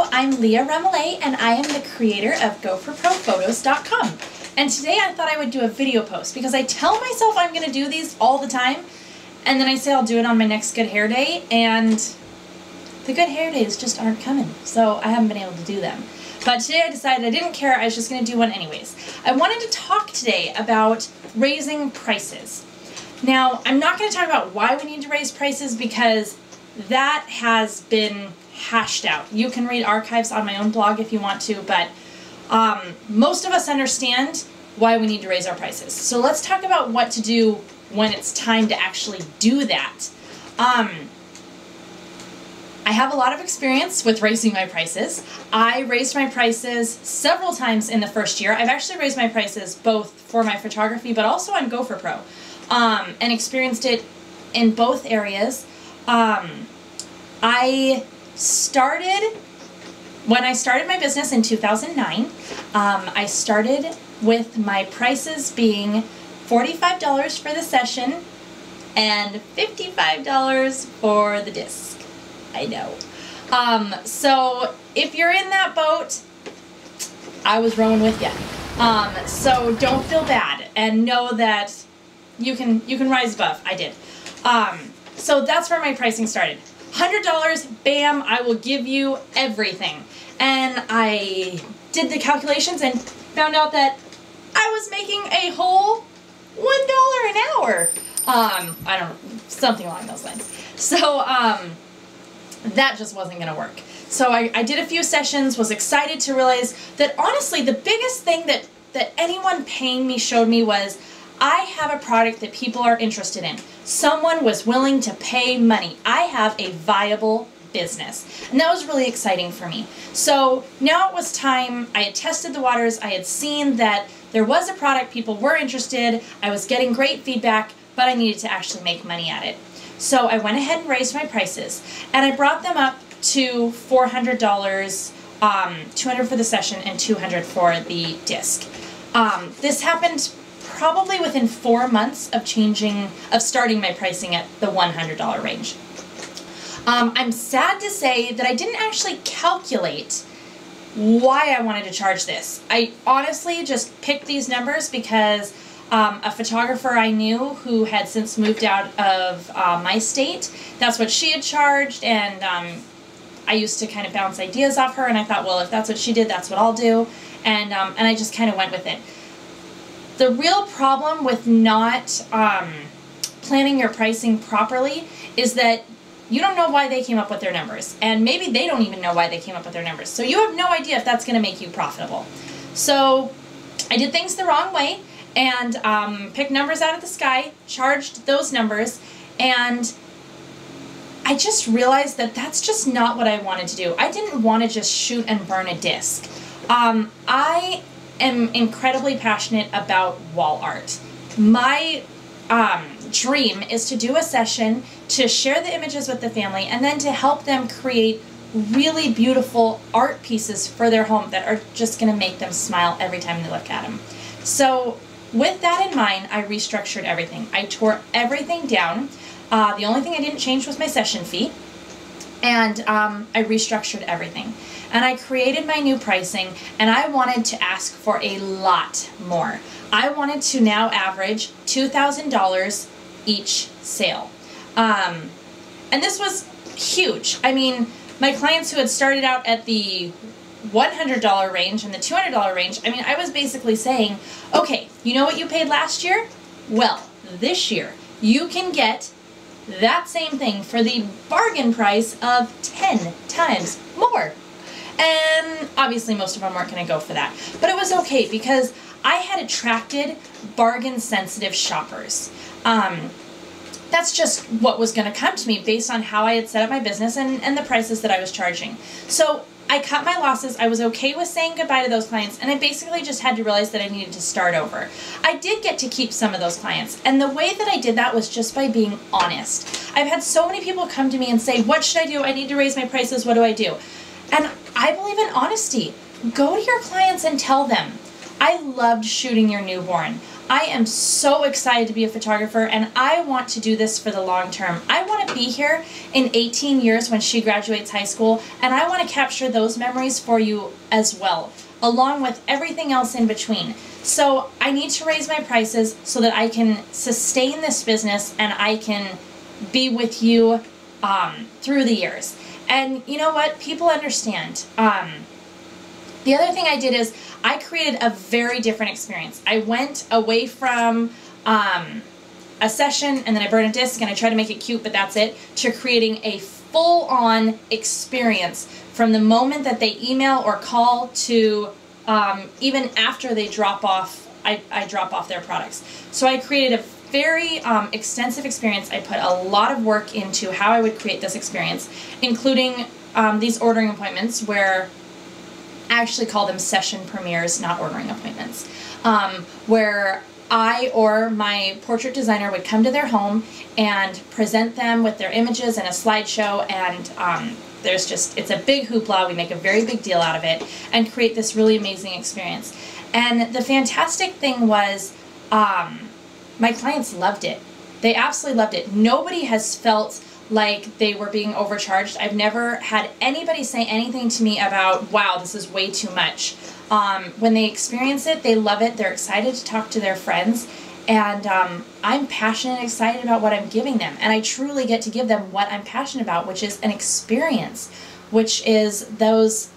Hello, I'm Leah and I am the creator of GoForProPhotos.com. And today I thought I would do a video post because I tell myself I'm going to do these all the time, and then I say I'll do it on my next good hair day, and the good hair days just aren't coming, so I haven't been able to do them. But today I decided I didn't care, I was just going to do one anyways. I wanted to talk today about raising prices. Now, I'm not going to talk about why we need to raise prices because that has been hashed out. You can read archives on my own blog if you want to, but most of us understand why we need to raise our prices. So let's talk about what to do when it's time to actually do that. I have a lot of experience with raising my prices. I raised my prices several times in the first year. I've actually raised my prices both for my photography but also on GoForPro, and experienced it in both areas. When I started my business in 2009, I started with my prices being $45 for the session and $55 for the disc. I know. So if you're in that boat, I was rowing with you. So don't feel bad and know that you can rise above. I did. So that's where my pricing started. $100, bam, I will give you everything. And I did the calculations and found out that I was making a whole $1 an hour. I don't know, something along those lines. So, that just wasn't gonna work. So I did a few sessions, was excited to realize that honestly, the biggest thing that anyone paying me showed me was I have a product that people are interested in. Someone was willing to pay money. I have a viable business. And that was really exciting for me. So now it was time. I had tested the waters. I had seen that there was a product, people were interested. I was getting great feedback, but I needed to actually make money at it. So I went ahead and raised my prices, and I brought them up to $400, $200 for the session and $200 for the disc. This happened probably within 4 months of starting my pricing at the $100 range. I'm sad to say that I didn't actually calculate why I wanted to charge this. I honestly just picked these numbers because a photographer I knew who had since moved out of my state, that's what she had charged, and I used to kind of bounce ideas off her, and I thought, well, if that's what she did, that's what I'll do, and I just kind of went with it. The real problem with not planning your pricing properly is that you don't know why they came up with their numbers, and maybe they don't even know why they came up with their numbers, so you have no idea if that's going to make you profitable. So I did things the wrong way and picked numbers out of the sky, charged those numbers, and I just realized that that's just not what I wanted to do. I didn't want to just shoot and burn a disc. I am incredibly passionate about wall art. My dream is to do a session to share the images with the family and then to help them create really beautiful art pieces for their home that are just going to make them smile every time they look at them. So with that in mind, I restructured everything. I tore everything down. The only thing I didn't change was my session fee, and I restructured everything. And I created my new pricing, and I wanted to ask for a lot more. I wanted to now average $2,000 each sale. And this was huge. I mean, my clients who had started out at the $100 range and the $200 range, I mean, I was basically saying, okay, you know what you paid last year? Well, this year, you can get that same thing for the bargain price of 10 times more. And obviously most of them weren't going to go for that. But it was okay because I had attracted bargain-sensitive shoppers. That's just what was going to come to me based on how I had set up my business and the prices that I was charging. So I cut my losses. I was okay with saying goodbye to those clients, and I basically just had to realize that I needed to start over. I did get to keep some of those clients, and the way that I did that was just by being honest. I've had so many people come to me and say, what should I do? I need to raise my prices. What do I do? And I believe in honesty. Go to your clients and tell them, I loved shooting your newborn. I am so excited to be a photographer, and I want to do this for the long term. I want to be here in 18 years when she graduates high school, and I want to capture those memories for you as well, along with everything else in between. So I need to raise my prices so that I can sustain this business and I can be with you through the years. And you know what? People understand. The other thing I did is I created a very different experience. I went away from a session and then I burned a disc and I tried to make it cute, but that's it, to creating a full-on experience from the moment that they email or call to even after they drop off, I drop off their products. So I created a very extensive experience. I put a lot of work into how I would create this experience, including these ordering appointments where I actually call them session premieres, not ordering appointments, where I or my portrait designer would come to their home and present them with their images and a slideshow, and it's a big hoopla. We make a very big deal out of it and create this really amazing experience. And the fantastic thing was my clients loved it. They absolutely loved it. Nobody has felt like they were being overcharged. I've never had anybody say anything to me about, wow, this is way too much. When they experience it, they love it. They're excited to talk to their friends. And I'm passionate and excited about what I'm giving them. And I truly get to give them what I'm passionate about, which is an experience, which is those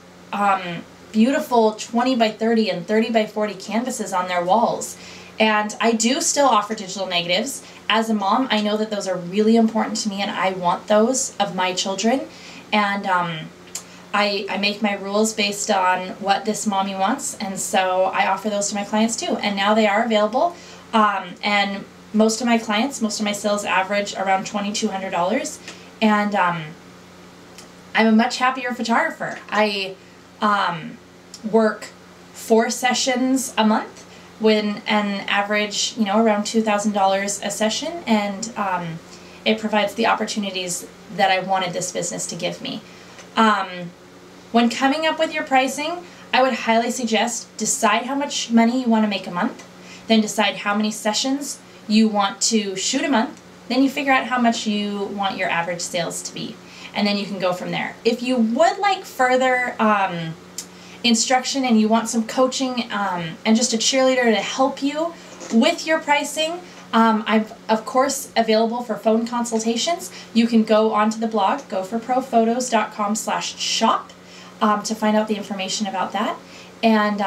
beautiful 20 by 30 and 30 by 40 canvases on their walls. And I do still offer digital negatives. As a mom, I know that those are really important to me, and I want those of my children. And I make my rules based on what this mommy wants, and so I offer those to my clients too. And now they are available, and most of my clients, most of my sales average around $2,200, and I'm a much happier photographer. I work 4 sessions a month, with an average, around $2,000 a session, and it provides the opportunities that I wanted this business to give me. When coming up with your pricing, I would highly suggest decide how much money you want to make a month, then decide how many sessions you want to shoot a month, then you figure out how much you want your average sales to be, and then you can go from there. If you would like further instruction and you want some coaching and just a cheerleader to help you with your pricing, I'm of course available for phone consultations. You can go onto the blog, goforprophotos.com/shop, to find out the information about that. And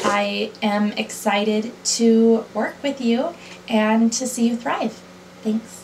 I am excited to work with you and to see you thrive. Thanks.